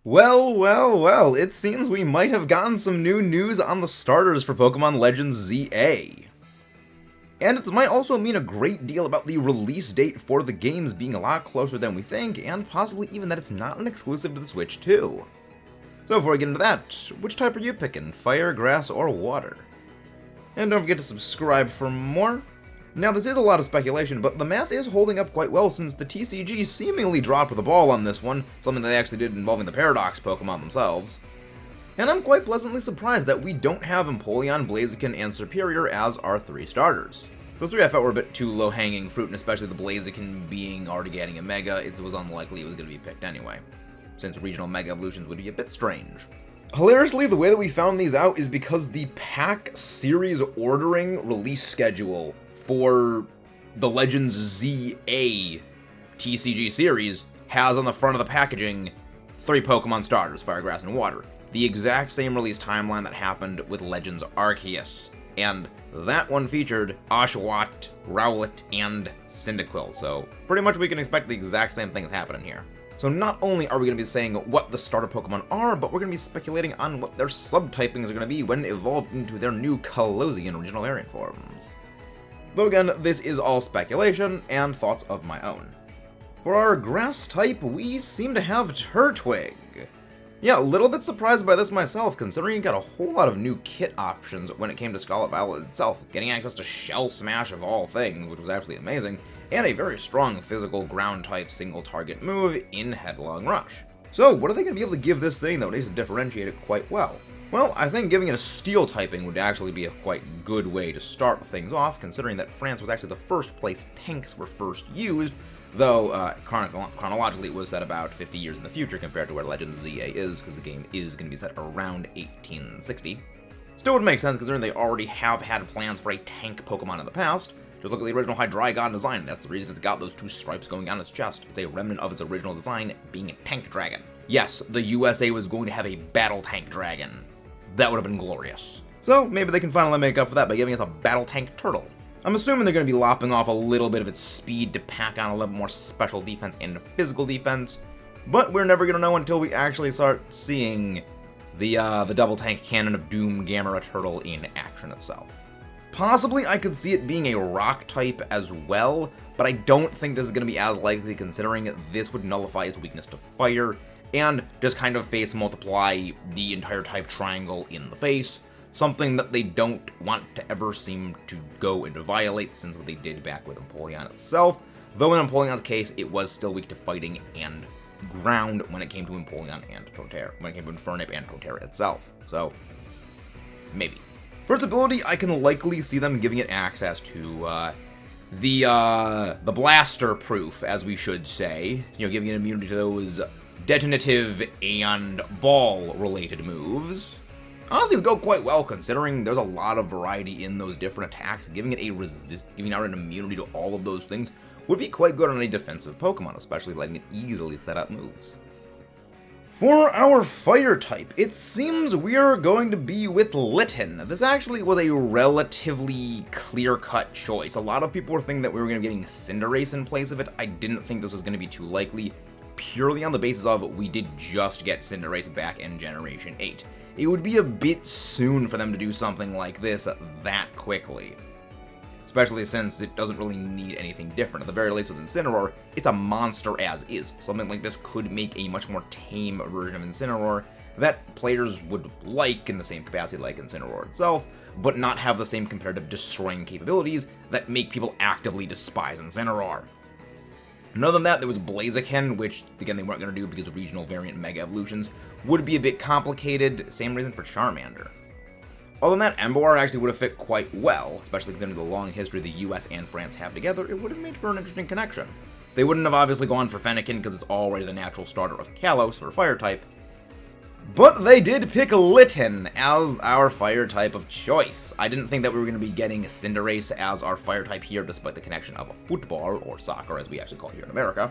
Well, well, well, it seems we might have gotten some new news on the starters for Pokemon Legends ZA. And it might also mean a great deal about the release date for the games being a lot closer than we think, and possibly even that it's not an exclusive to the Switch too. So before we get into that, which type are you picking, fire, grass, or water? And don't forget to subscribe for more. Now this is a lot of speculation, but the math is holding up quite well since the TCG seemingly dropped the ball on this one, something they actually did involving the Paradox Pokemon themselves. And I'm quite pleasantly surprised that we don't have Empoleon, Blaziken, and Serperior as our three starters. The three I felt were a bit too low-hanging fruit, and especially the Blaziken being already getting a Mega, it was unlikely it was going to be picked anyway, since regional Mega Evolutions would be a bit strange. Hilariously, the way that we found these out is because the pack series ordering release schedule for the Legends ZA TCG series has on the front of the packaging 3 Pokemon starters, Fire, Grass, and Water. The exact same release timeline that happened with Legends Arceus. And that one featured Oshawott, Rowlet, and Cyndaquil, so pretty much we can expect the exact same things happening here. So not only are we going to be saying what the starter Pokemon are, but we're going to be speculating on what their subtypings are going to be when evolved into their new Colosian original variant forms. Though again, this is all speculation and thoughts of my own. For our grass type, we seem to have Turtwig. Yeah, a little bit surprised by this myself, considering you got a whole lot of new kit options when it came to Scarlet Violet itself, getting access to Shell Smash of all things, which was absolutely amazing, and a very strong physical ground-type single-target move in Headlong Rush. So, what are they going to be able to give this thing that needs to differentiate it quite well? Well, I think giving it a steel typing would actually be a quite good way to start things off, considering that France was actually the first place tanks were first used, though chronologically it was set about 50 years in the future compared to where Legends ZA is, because the game is going to be set around 1860. Still would make sense considering they already have had plans for a tank Pokemon in the past. Just look at the original Hydreigon design, that's the reason it's got those 2 stripes going down its chest. It's a remnant of its original design, being a tank dragon. Yes, the USA was going to have a battle tank dragon. That would have been glorious. So maybe they can finally make up for that by giving us a battle tank turtle. I'm assuming they're going to be lopping off a little bit of its speed to pack on a little more special defense and physical defense, but we're never going to know until we actually start seeing the double tank cannon of Doom Gamera turtle in action itself. Possibly I could see it being a rock type as well, but I don't think this is going to be as likely considering this would nullify its weakness to fire, and just kind of face multiply the entire type triangle in the face, something that they don't want to ever seem to go and violate since what they did back with Empoleon itself, though in Empoleon's case it was still weak to fighting and ground when it came to Empoleon and Torterra, when it came to Infernape and Torterra itself, so maybe. For its ability, I can likely see them giving it access to the blaster proof, as we should say, giving it immunity to those detonative and ball-related moves. Honestly, would go quite well considering there's a lot of variety in those different attacks. Giving out an immunity to all of those things would be quite good on a defensive Pokemon, especially letting it easily set up moves. For our fire type, it seems we're going to be with Litten. This actually was a relatively clear-cut choice. A lot of people were thinking that we were going to be getting Cinderace in place of it. I didn't think this was going to be too likely, purely on the basis of we did just get Cinderace back in Generation 8. It would be a bit soon for them to do something like this that quickly, especially since it doesn't really need anything different. At the very least with Incineroar, it's a monster as is. Something like this could make a much more tame version of Incineroar that players would like in the same capacity like Incineroar itself, but not have the same competitive destroying capabilities that make people actively despise Incineroar. And other than that, there was Blaziken, which, again, they weren't going to do because of regional variant Mega Evolutions would be a bit complicated. Same reason for Charmander. Other than that, Emboar actually would have fit quite well, especially considering the long history the US and France have together. It would have made for an interesting connection. They wouldn't have obviously gone for Fennekin because it's already the natural starter of Kalos for Fire type, but they did pick Litten as our Fire type of choice. I didn't think that we were going to be getting Cinderace as our Fire type here, despite the connection of a football, or soccer as we actually call it here in America,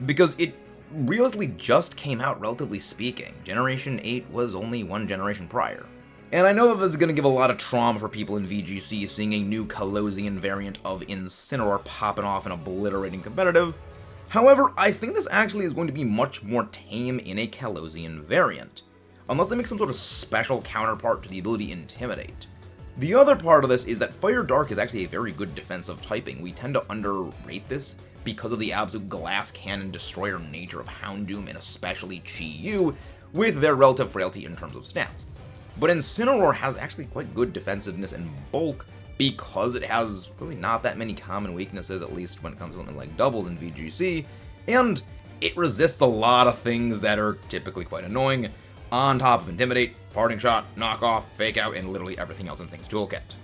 because it realistically just came out, relatively speaking. Generation 8 was only one generation prior. And I know that this is going to give a lot of trauma for people in VGC, seeing a new Colosian variant of Incineroar popping off and obliterating competitive, However, I think this actually is going to be much more tame in a Kalosian variant, unless they make some sort of special counterpart to the ability Intimidate. The other part of this is that Fire Dark is actually a very good defensive typing. We tend to underrate this because of the absolute glass cannon destroyer nature of Houndoom and especially Chi-Yu, with their relative frailty in terms of stats. But Incineroar has actually quite good defensiveness and bulk because it has really not that many common weaknesses, at least when it comes to something like doubles in VGC, and it resists a lot of things that are typically quite annoying, on top of Intimidate, Parting Shot, Knock Off, Fake Out, and literally everything else in Things Toolkit.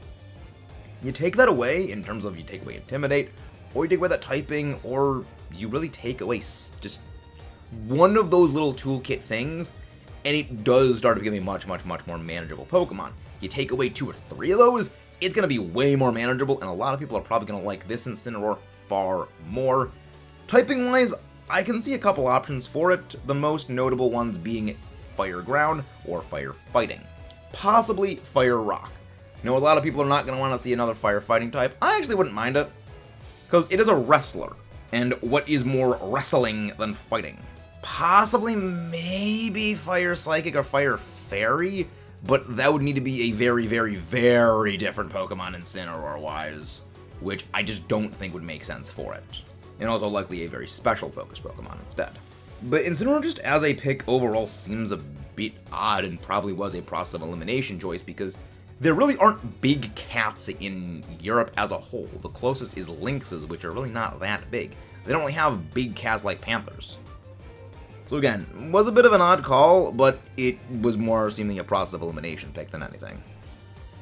You take that away in terms of you take away Intimidate, or you take away that typing, or you really take away just one of those little toolkit things, and it does start to become a much more manageable Pokemon. You take away 2 or 3 of those, it's going to be way more manageable, and a lot of people are probably going to like this Incineroar far more. Typing-wise, I can see a couple options for it, the most notable ones being Fire Ground or Fire Fighting. Possibly Fire Rock. I know a lot of people are not going to want to see another Fire Fighting type. I actually wouldn't mind it, because it is a wrestler, and what is more wrestling than fighting? Possibly maybe Fire Psychic or Fire Fairy, but that would need to be a very different Pokemon Incineroar-wise, which I just don't think would make sense for it. And also likely a very special focused Pokemon instead. But Incineroar just as a pick overall seems a bit odd and probably was a process of elimination choice because there really aren't big cats in Europe as a whole. The closest is lynxes, which are really not that big. They don't really have big cats like panthers. So again, was a bit of an odd call, but it was more seemingly a process of elimination pick than anything.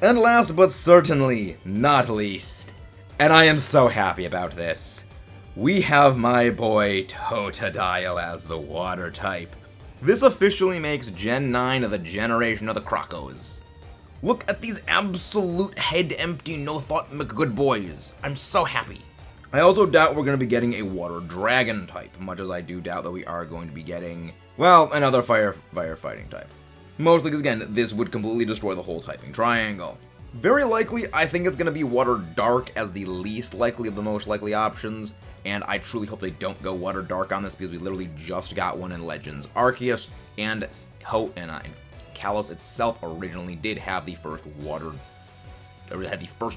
And last but certainly not least, and I am so happy about this, we have my boy Totodile as the water type. This officially makes Gen 9 of the generation of the Crocos. Look at these absolute head empty, no thought good boys. I'm so happy. I also doubt we're going to be getting a water dragon type, much as I do doubt that we are going to be getting, well, another firefighting type. Mostly because, again, this would completely destroy the whole typing triangle. Very likely, I think it's going to be water dark as the least likely of the most likely options, and I truly hope they don't go water dark on this because we literally just got one in Legends Arceus, and Kalos itself originally did have the first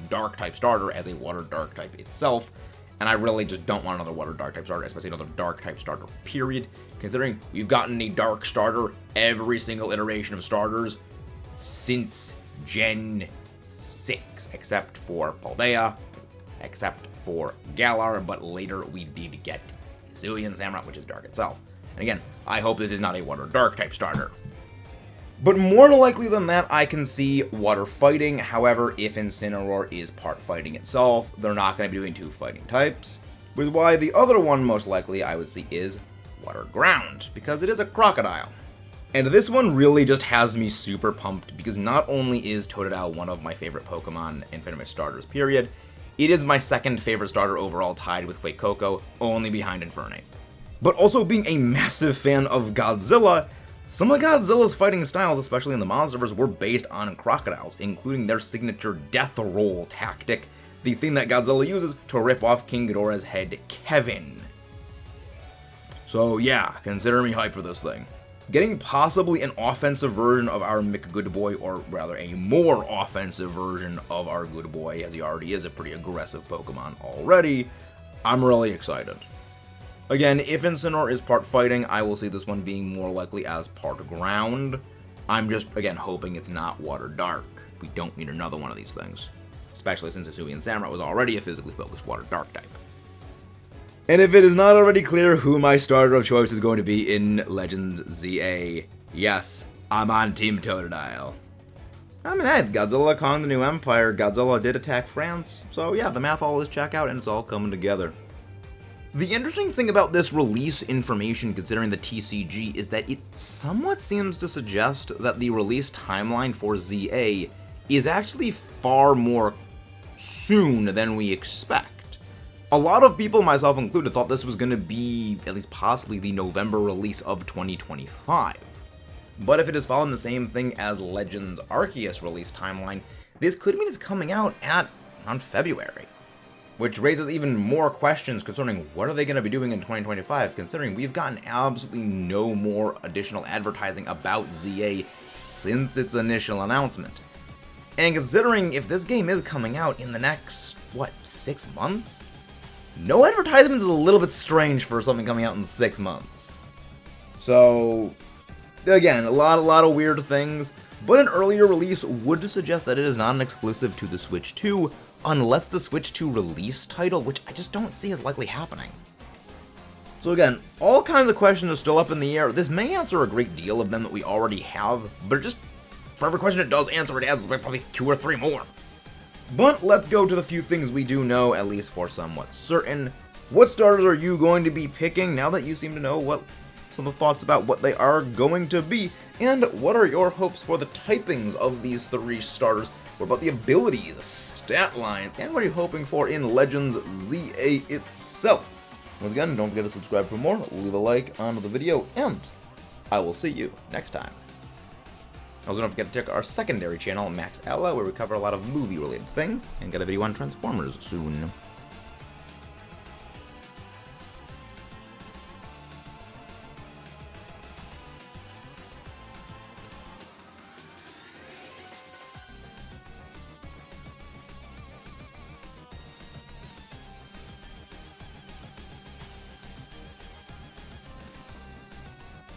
dark type starter as a water dark type itself. And I really just don't want another water dark type starter, especially another dark type starter, period. Considering we've gotten a dark starter every single iteration of starters since Gen 6, except for Paldea, except for Galar, but later we did get Hisuian Samurott, which is dark itself. And again, I hope this is not a water dark type starter. But more likely than that, I can see water fighting. However, if Incineroar is part fighting itself, they're not going to be doing 2 fighting types. Which is why the other one most likely I would see is water ground, because it is a crocodile. And this one really just has me super pumped, because not only is Totodile one of my favorite Pokemon and Venomous starters, period, it is my second favorite starter overall, tied with Fuecoco, only behind Infernape. But also being a massive fan of Godzilla, some of Godzilla's fighting styles, especially in the Monsterverse, were based on crocodiles, including their signature death roll tactic, the thing that Godzilla uses to rip off King Ghidorah's head, Kevin. So yeah, consider me hyped for this thing. Getting possibly an offensive version of our McGoodboy, or rather a more offensive version of our good boy, as he already is a pretty aggressive Pokemon already, I'm really excited. Again, if Incineroar is part fighting, I will see this one being more likely as part ground. I'm just, again, hoping it's not water dark. We don't need another one of these things. Especially since Hisuian Samurott was already a physically focused water dark type. And if it is not already clear who my starter of choice is going to be in Legends ZA, yes, I'm on Team Totodile. I mean, hey, Godzilla Kong the New Empire, Godzilla did attack France, so yeah, the math all is check out and it's all coming together. The interesting thing about this release information, considering the TCG, is that it somewhat seems to suggest that the release timeline for ZA is actually far more soon than we expect. A lot of people, myself included, thought this was going to be, at least possibly, the November release of 2025. But if it is following the same thing as Legends Arceus release timeline, this could mean it's coming out around February. which raises even more questions concerning what are they going to be doing in 2025, considering we've gotten absolutely no more additional advertising about ZA since its initial announcement. And considering if this game is coming out in the next, 6 months? No advertisement is a little bit strange for something coming out in 6 months. So, again, a lot of weird things, but an earlier release would suggest that it is not an exclusive to the Switch 2, unless the Switch 2 release title, which I just don't see as likely happening. So again, all kinds of questions are still up in the air. This may answer a great deal of them that we already have, but just for every question it does answer, it adds like probably 2 or 3 more. But let's go to the few things we do know, at least for somewhat certain. What starters are you going to be picking now that you seem to know what some of the thoughts about what they are going to be? And what are your hopes for the typings of these 3 starters? What about the abilities, stat lines, and what are you hoping for in Legends ZA itself? Once again, don't forget to subscribe for more, leave a like on the video, and I will see you next time. Also, don't forget to check our secondary channel, Max Ella, where we cover a lot of movie-related things, and get a video on Transformers soon.